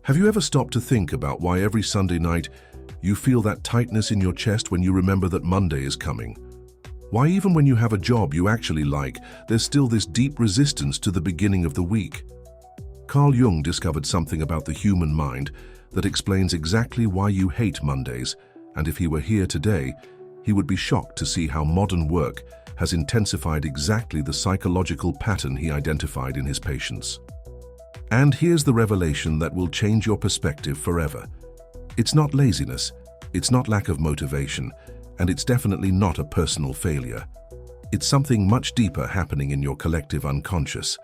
Have you ever stopped to think about why every Sunday night you feel that tightness in your chest when you remember that Monday is coming? Why even when you have a job you actually like, there's still this deep resistance to the beginning of the week? Carl Jung discovered something about the human mind that explains exactly why you hate Mondays, and if he were here today, he would be shocked to see how modern work has intensified exactly the psychological pattern he identified in his patients. And here's the revelation that will change your perspective forever. It's not laziness, it's not lack of motivation, and it's definitely not a personal failure. It's something much deeper happening in your collective unconscious.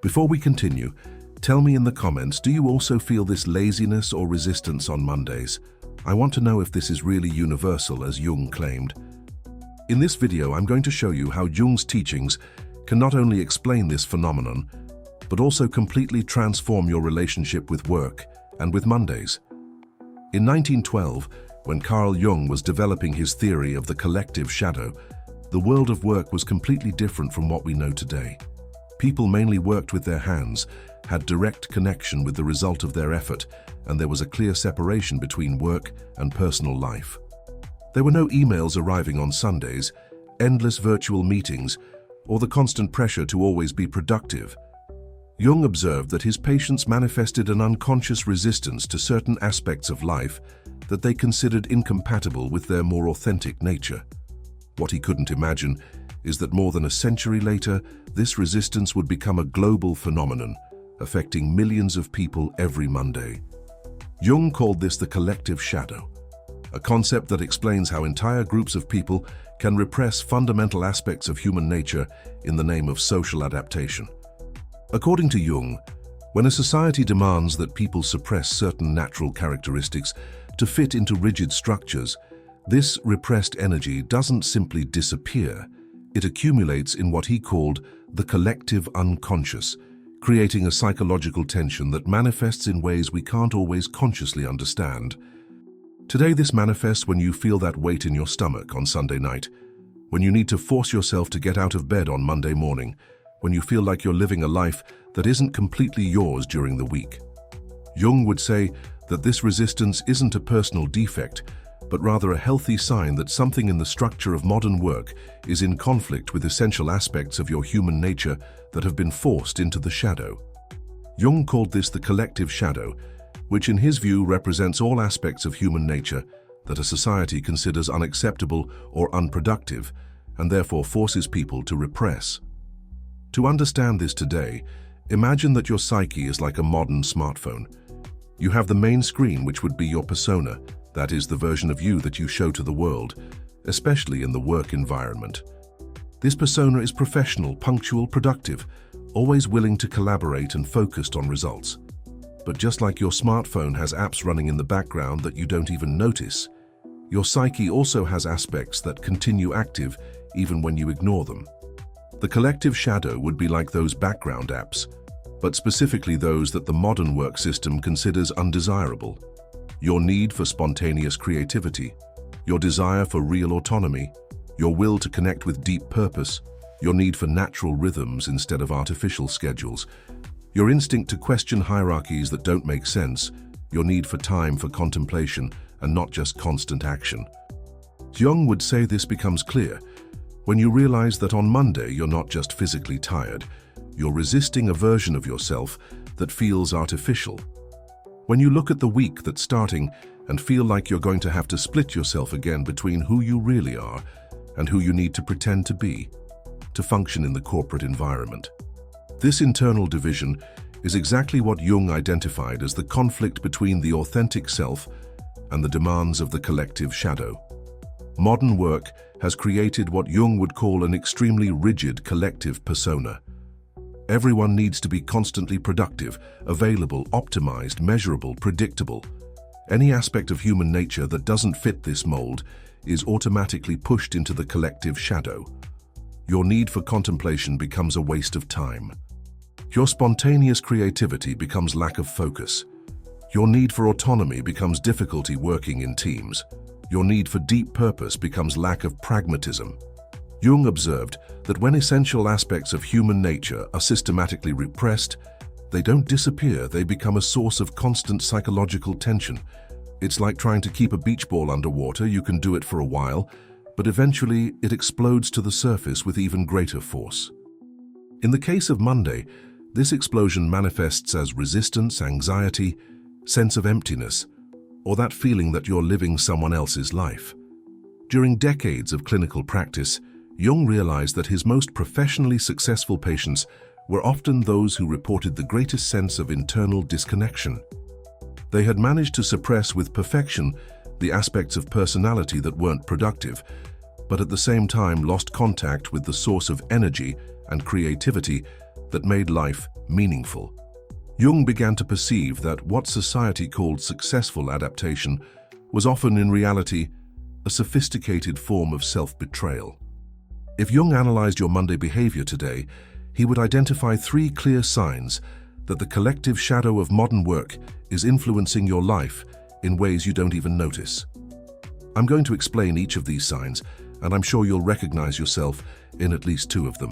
Before we continue, tell me in the comments, do you also feel this laziness or resistance on Mondays? I want to know if this is really universal as Jung claimed. In this video, I'm going to show you how Jung's teachings can not only explain this phenomenon, but also completely transform your relationship with work and with Mondays. In 1912, when Carl Jung was developing his theory of the collective shadow, the world of work was completely different from what we know today. People mainly worked with their hands, had direct connection with the result of their effort, and there was a clear separation between work and personal life. There were no emails arriving on Sundays, endless virtual meetings, or the constant pressure to always be productive. Jung observed that his patients manifested an unconscious resistance to certain aspects of life that they considered incompatible with their more authentic nature. What he couldn't imagine is that more than a century later, this resistance would become a global phenomenon, affecting millions of people every Monday. Jung called this the collective shadow, a concept that explains how entire groups of people can repress fundamental aspects of human nature in the name of social adaptation. According to Jung, when a society demands that people suppress certain natural characteristics to fit into rigid structures, this repressed energy doesn't simply disappear, it accumulates in what he called the collective unconscious, creating a psychological tension that manifests in ways we can't always consciously understand. Today this manifests when you feel that weight in your stomach on Sunday night, when you need to force yourself to get out of bed on Monday morning, when you feel like you're living a life that isn't completely yours during the week. Jung would say that this resistance isn't a personal defect, but rather a healthy sign that something in the structure of modern work is in conflict with essential aspects of your human nature that have been forced into the shadow. Jung called this the collective shadow, which in his view represents all aspects of human nature that a society considers unacceptable or unproductive, and therefore forces people to repress. To understand this today, imagine that your psyche is like a modern smartphone. You have the main screen, which would be your persona, that is the version of you that you show to the world, especially in the work environment. This persona is professional, punctual, productive, always willing to collaborate and focused on results. But just like your smartphone has apps running in the background that you don't even notice, your psyche also has aspects that continue active even when you ignore them. The collective shadow would be like those background apps, but specifically those that the modern work system considers undesirable. Your need for spontaneous creativity, your desire for real autonomy, your will to connect with deep purpose, your need for natural rhythms instead of artificial schedules, your instinct to question hierarchies that don't make sense, your need for time for contemplation and not just constant action. Jung would say this becomes clear when you realize that on Monday you're not just physically tired, you're resisting a version of yourself that feels artificial. When you look at the week that's starting and feel like you're going to have to split yourself again between who you really are and who you need to pretend to be, to function in the corporate environment. This internal division is exactly what Jung identified as the conflict between the authentic self and the demands of the collective shadow. Modern work has created what Jung would call an extremely rigid collective persona. Everyone needs to be constantly productive, available, optimized, measurable, predictable. Any aspect of human nature that doesn't fit this mold is automatically pushed into the collective shadow. Your need for contemplation becomes a waste of time. Your spontaneous creativity becomes lack of focus. Your need for autonomy becomes difficulty working in teams. Your need for deep purpose becomes lack of pragmatism. Jung observed that when essential aspects of human nature are systematically repressed, They don't disappear, they become a source of constant psychological tension. It's like trying to keep a beach ball underwater. You can do it for a while, but eventually it explodes to the surface with even greater force. In the case of Monday, this explosion manifests as resistance, anxiety, sense of emptiness, or that feeling that you're living someone else's life. During decades of clinical practice, Jung realized that his most professionally successful patients were often those who reported the greatest sense of internal disconnection. They had managed to suppress with perfection the aspects of personality that weren't productive, but at the same time lost contact with the source of energy and creativity that made life meaningful. Jung began to perceive that what society called successful adaptation was often in reality a sophisticated form of self-betrayal. If Jung analyzed your Monday behavior today, he would identify 3 clear signs that the collective shadow of modern work is influencing your life in ways you don't even notice. I'm going to explain each of these signs, and I'm sure you'll recognize yourself in at least 2 of them.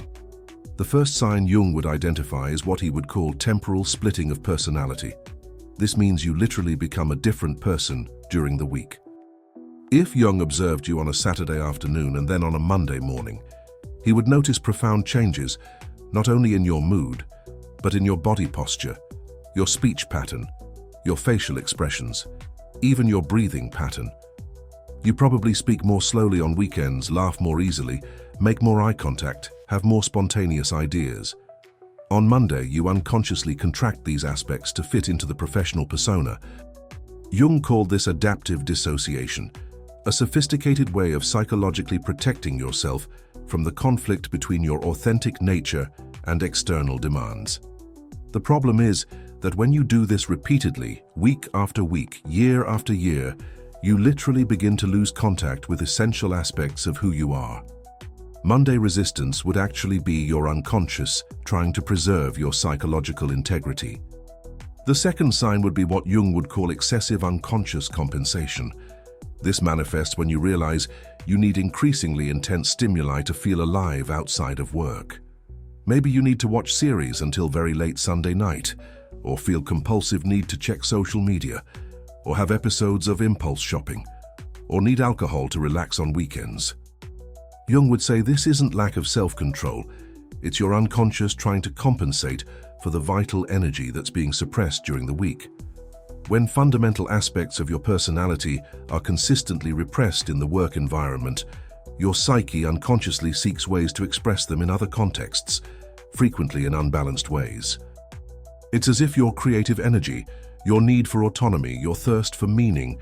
The first sign Jung would identify is what he would call temporal splitting of personality. This means you literally become a different person during the week. If Jung observed you on a Saturday afternoon and then on a Monday morning, he would notice profound changes, not only in your mood, but in your body posture, your speech pattern, your facial expressions, even your breathing pattern. You probably speak more slowly on weekends, laugh more easily, make more eye contact, have more spontaneous ideas. On Monday, you unconsciously contract these aspects to fit into the professional persona. Jung called this adaptive dissociation, a sophisticated way of psychologically protecting yourself from the conflict between your authentic nature and external demands. The problem is that when you do this repeatedly, week after week, year after year, you literally begin to lose contact with essential aspects of who you are. Monday resistance would actually be your unconscious trying to preserve your psychological integrity. The second sign would be what Jung would call excessive unconscious compensation. This manifests when you realize you need increasingly intense stimuli to feel alive outside of work. Maybe you need to watch series until very late Sunday night, or feel compulsive need to check social media, or have episodes of impulse shopping, or need alcohol to relax on weekends. Jung would say this isn't lack of self-control, it's your unconscious trying to compensate for the vital energy that's being suppressed during the week. When fundamental aspects of your personality are consistently repressed in the work environment, your psyche unconsciously seeks ways to express them in other contexts, frequently in unbalanced ways. It's as if your creative energy, your need for autonomy, your thirst for meaning,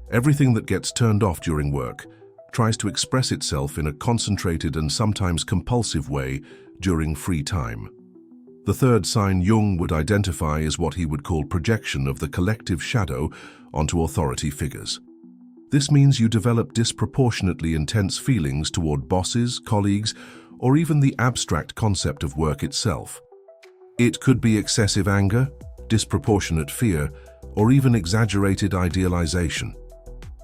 everything that gets turned off during work, tries to express itself in a concentrated and sometimes compulsive way during free time. The third sign Jung would identify is what he would call projection of the collective shadow onto authority figures. This means you develop disproportionately intense feelings toward bosses, colleagues, or even the abstract concept of work itself. It could be excessive anger, disproportionate fear, or even exaggerated idealization.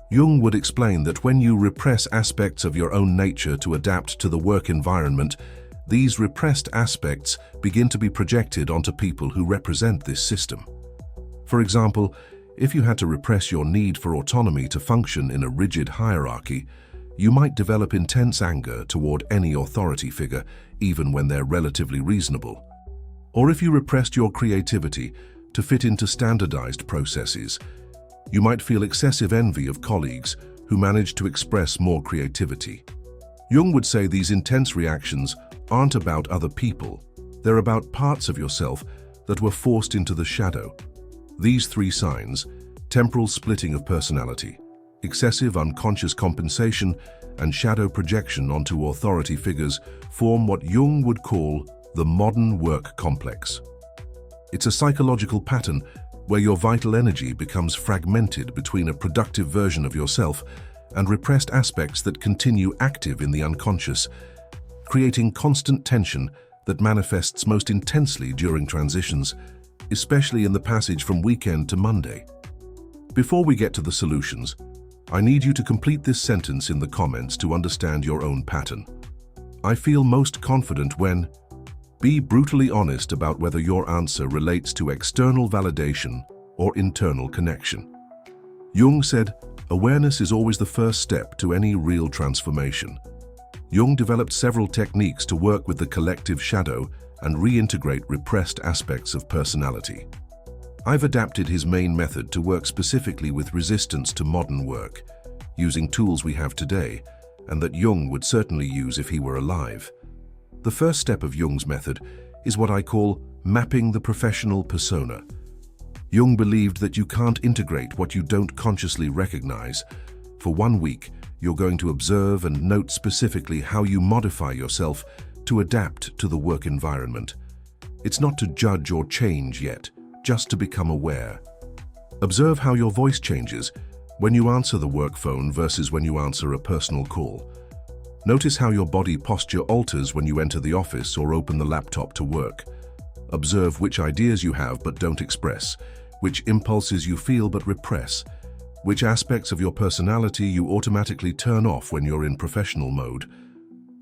Jung would explain that when you repress aspects of your own nature to adapt to the work environment, these repressed aspects begin to be projected onto people who represent this system. For example, if you had to repress your need for autonomy to function in a rigid hierarchy, you might develop intense anger toward any authority figure, even when they're relatively reasonable. Or if you repressed your creativity to fit into standardized processes, you might feel excessive envy of colleagues who manage to express more creativity. Jung would say these intense reactions aren't about other people, they're about parts of yourself that were forced into the shadow. These 3 signs, temporal splitting of personality, excessive unconscious compensation, and shadow projection onto authority figures, form what Jung would call the modern work complex. It's a psychological pattern where your vital energy becomes fragmented between a productive version of yourself and repressed aspects that continue active in the unconscious, creating constant tension that manifests most intensely during transitions, especially in the passage from weekend to Monday. Before we get to the solutions, I need you to complete this sentence in the comments to understand your own pattern. I feel most confident when... Be brutally honest about whether your answer relates to external validation or internal connection. Jung said, "Awareness is always the first step to any real transformation." Jung developed several techniques to work with the collective shadow and reintegrate repressed aspects of personality. I've adapted his main method to work specifically with resistance to modern work, using tools we have today, and that Jung would certainly use if he were alive. The first step of Jung's method is what I call mapping the professional persona. Jung believed that you can't integrate what you don't consciously recognize. For 1 week, you're going to observe and note specifically how you modify yourself to adapt to the work environment. It's not to judge or change yet, just to become aware. Observe how your voice changes when you answer the work phone versus when you answer a personal call. Notice how your body posture alters when you enter the office or open the laptop to work. Observe which ideas you have but don't express, which impulses you feel but repress, which aspects of your personality you automatically turn off when you're in professional mode.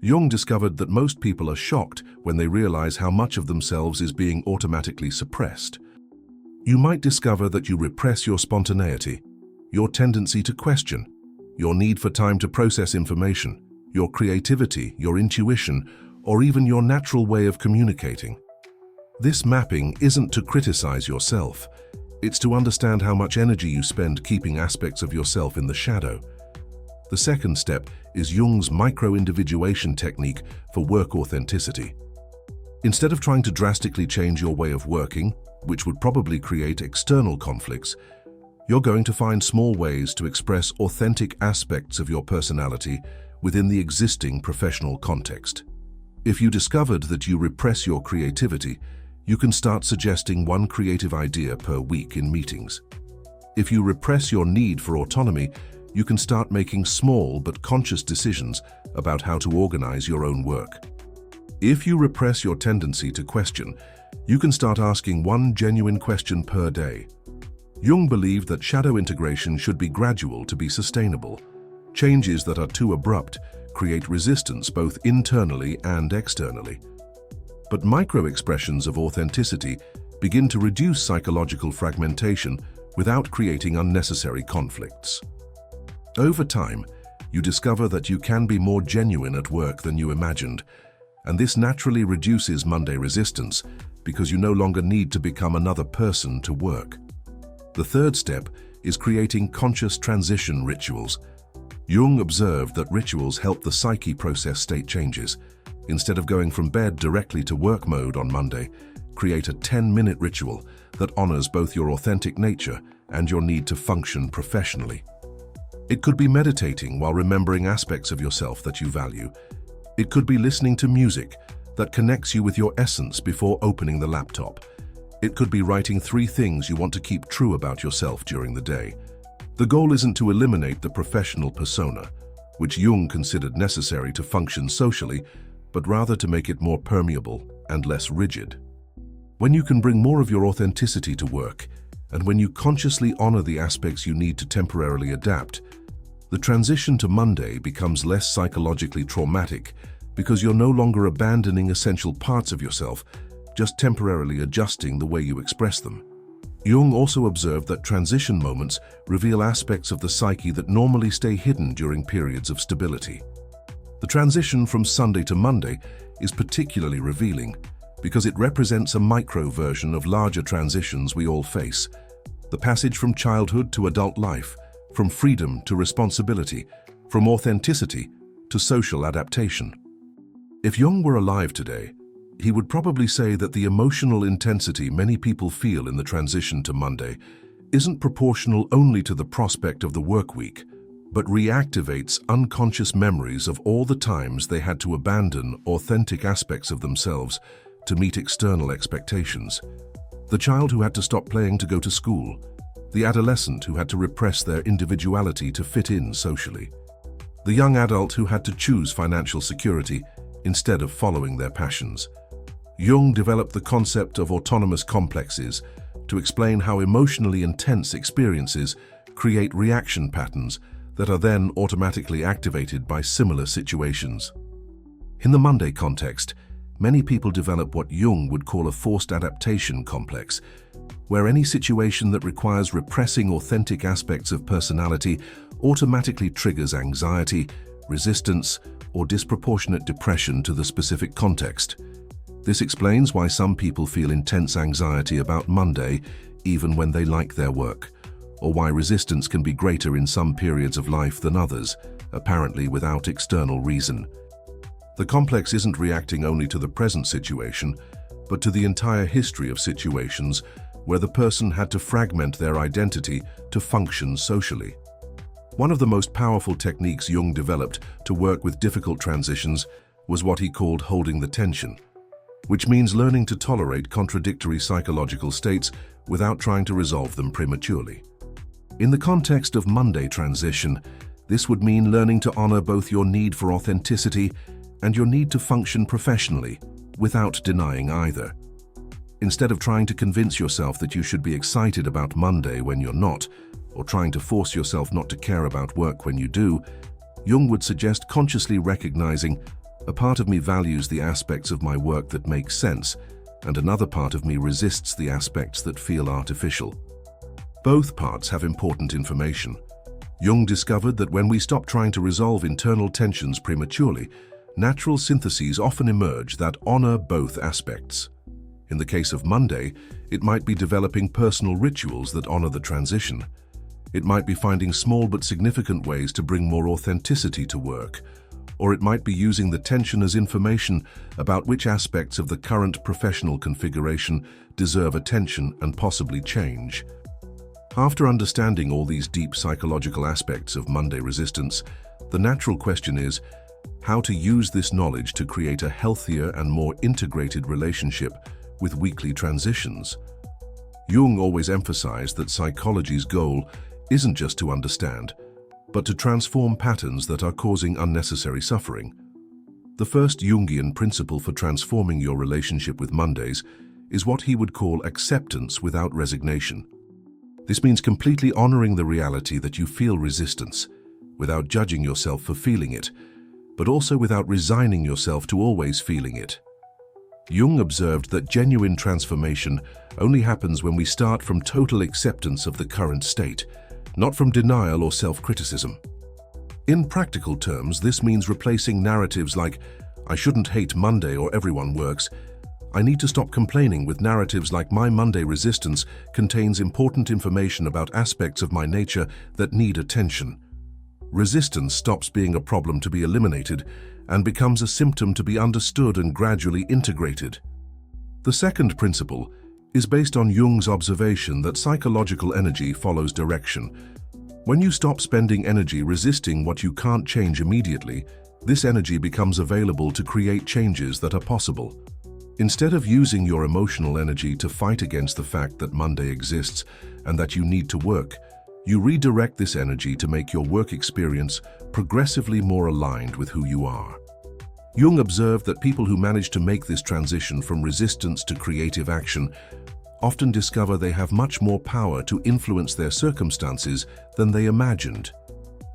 Jung discovered that most people are shocked when they realize how much of themselves is being automatically suppressed. You might discover that you repress your spontaneity, your tendency to question, your need for time to process information, your creativity, your intuition, or even your natural way of communicating. This mapping isn't to criticize yourself. It's to understand how much energy you spend keeping aspects of yourself in the shadow. The second step is Jung's micro-individuation technique for work authenticity. Instead of trying to drastically change your way of working, which would probably create external conflicts, you're going to find small ways to express authentic aspects of your personality within the existing professional context. If you discovered that you repress your creativity, you can start suggesting one creative idea per week in meetings. If you repress your need for autonomy, you can start making small but conscious decisions about how to organize your own work. If you repress your tendency to question, you can start asking one genuine question per day. Jung believed that shadow integration should be gradual to be sustainable. Changes that are too abrupt create resistance both internally and externally. But micro-expressions of authenticity begin to reduce psychological fragmentation without creating unnecessary conflicts. Over time, you discover that you can be more genuine at work than you imagined, and this naturally reduces Monday resistance because you no longer need to become another person to work. The third step is creating conscious transition rituals. Jung observed that rituals help the psyche process state changes. Instead of going from bed directly to work mode on Monday, create a 10-minute ritual that honors both your authentic nature and your need to function professionally. It could be meditating while remembering aspects of yourself that you value. It could be listening to music that connects you with your essence before opening the laptop. It could be writing 3 things you want to keep true about yourself during the day. The goal isn't to eliminate the professional persona, which Jung considered necessary to function socially, but rather to make it more permeable and less rigid. When you can bring more of your authenticity to work, and when you consciously honor the aspects you need to temporarily adapt, the transition to Monday becomes less psychologically traumatic because you're no longer abandoning essential parts of yourself, just temporarily adjusting the way you express them. Jung also observed that transition moments reveal aspects of the psyche that normally stay hidden during periods of stability. The transition from Sunday to Monday is particularly revealing because it represents a micro version of larger transitions we all face. The passage from childhood to adult life, from freedom to responsibility, from authenticity to social adaptation. If Jung were alive today, he would probably say that the emotional intensity many people feel in the transition to Monday isn't proportional only to the prospect of the work week, but reactivates unconscious memories of all the times they had to abandon authentic aspects of themselves to meet external expectations. The child who had to stop playing to go to school, the adolescent who had to repress their individuality to fit in socially, the young adult who had to choose financial security instead of following their passions. Jung developed the concept of autonomous complexes to explain how emotionally intense experiences create reaction patterns that are then automatically activated by similar situations. In the Monday context, many people develop what Jung would call a forced adaptation complex, where any situation that requires repressing authentic aspects of personality automatically triggers anxiety, resistance, or disproportionate depression to the specific context. This explains why some people feel intense anxiety about Monday, even when they like their work, or why resistance can be greater in some periods of life than others, apparently without external reason. The complex isn't reacting only to the present situation, but to the entire history of situations where the person had to fragment their identity to function socially. One of the most powerful techniques Jung developed to work with difficult transitions was what he called holding the tension, which means learning to tolerate contradictory psychological states without trying to resolve them prematurely. In the context of Monday transition, this would mean learning to honor both your need for authenticity and your need to function professionally, without denying either. Instead of trying to convince yourself that you should be excited about Monday when you're not, or trying to force yourself not to care about work when you do, Jung would suggest consciously recognizing, a part of me values the aspects of my work that make sense, and another part of me resists the aspects that feel artificial. Both parts have important information. Jung discovered that when we stop trying to resolve internal tensions prematurely, natural syntheses often emerge that honor both aspects. In the case of Monday, it might be developing personal rituals that honor the transition. It might be finding small but significant ways to bring more authenticity to work, or it might be using the tension as information about which aspects of the current professional configuration deserve attention and possibly change. After understanding all these deep psychological aspects of Monday resistance, the natural question is how to use this knowledge to create a healthier and more integrated relationship with weekly transitions. Jung always emphasized that psychology's goal isn't just to understand, but to transform patterns that are causing unnecessary suffering. The first Jungian principle for transforming your relationship with Mondays is what he would call acceptance without resignation. This means completely honoring the reality that you feel resistance, without judging yourself for feeling it, but also without resigning yourself to always feeling it. Jung observed that genuine transformation only happens when we start from total acceptance of the current state, not from denial or self-criticism. In practical terms, this means replacing narratives like, "I shouldn't hate Monday or everyone works," "I need to stop complaining," with narratives like, "My Monday resistance contains important information about aspects of my nature that need attention." Resistance stops being a problem to be eliminated and becomes a symptom to be understood and gradually integrated. The second principle is based on Jung's observation that psychological energy follows direction. When you stop spending energy resisting what you can't change immediately, this energy becomes available to create changes that are possible. Instead of using your emotional energy to fight against the fact that Monday exists and that you need to work, you redirect this energy to make your work experience progressively more aligned with who you are. Jung observed that people who manage to make this transition from resistance to creative action often discover they have much more power to influence their circumstances than they imagined.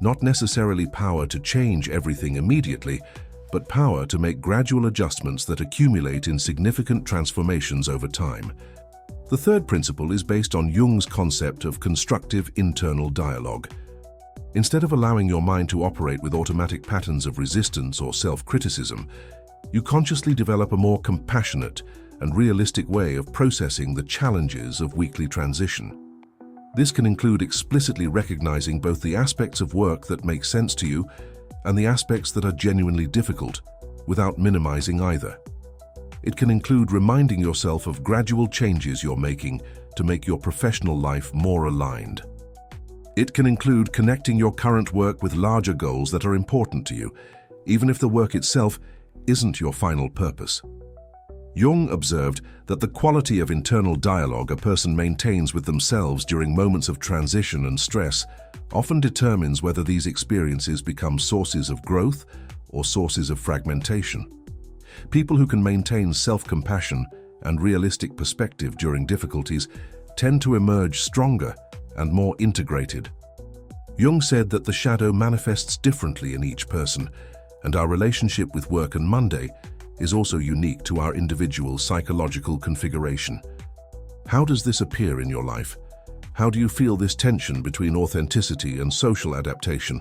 Not necessarily power to change everything immediately, but power to make gradual adjustments that accumulate in significant transformations over time. The third principle is based on Jung's concept of constructive internal dialogue. Instead of allowing your mind to operate with automatic patterns of resistance or self-criticism, you consciously develop a more compassionate and realistic way of processing the challenges of weekly transition. This can include explicitly recognizing both the aspects of work that make sense to you and the aspects that are genuinely difficult, without minimizing either. It can include reminding yourself of gradual changes you're making to make your professional life more aligned. It can include connecting your current work with larger goals that are important to you, even if the work itself isn't your final purpose. Jung observed that the quality of internal dialogue a person maintains with themselves during moments of transition and stress often determines whether these experiences become sources of growth or sources of fragmentation. People who can maintain self-compassion and realistic perspective during difficulties tend to emerge stronger and more integrated. Jung said that the shadow manifests differently in each person, and our relationship with work and Monday is also unique to our individual psychological configuration. How does this appear in your life? How do you feel this tension between authenticity and social adaptation?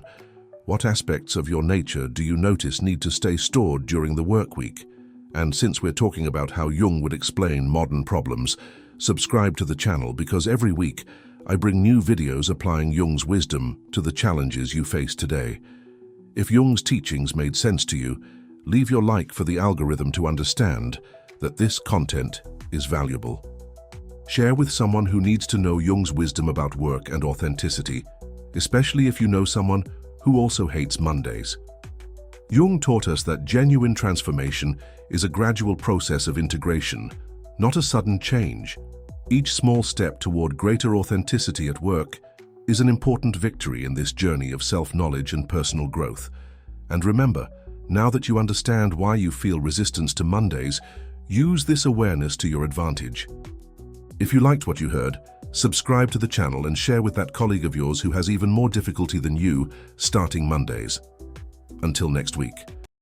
What aspects of your nature do you notice need to stay stored during the work week? And since we're talking about how Jung would explain modern problems, subscribe to the channel because every week I bring new videos applying Jung's wisdom to the challenges you face today. If Jung's teachings made sense to you, leave your like for the algorithm to understand that this content is valuable. Share with someone who needs to know Jung's wisdom about work and authenticity, especially if you know someone who also hates Mondays. Jung taught us that genuine transformation is a gradual process of integration, not a sudden change. Each small step toward greater authenticity at work is an important victory in this journey of self-knowledge and personal growth. And remember, now that you understand why you feel resistance to Mondays, use this awareness to your advantage. If you liked what you heard, subscribe to the channel and share with that colleague of yours who has even more difficulty than you starting Mondays. Until next week.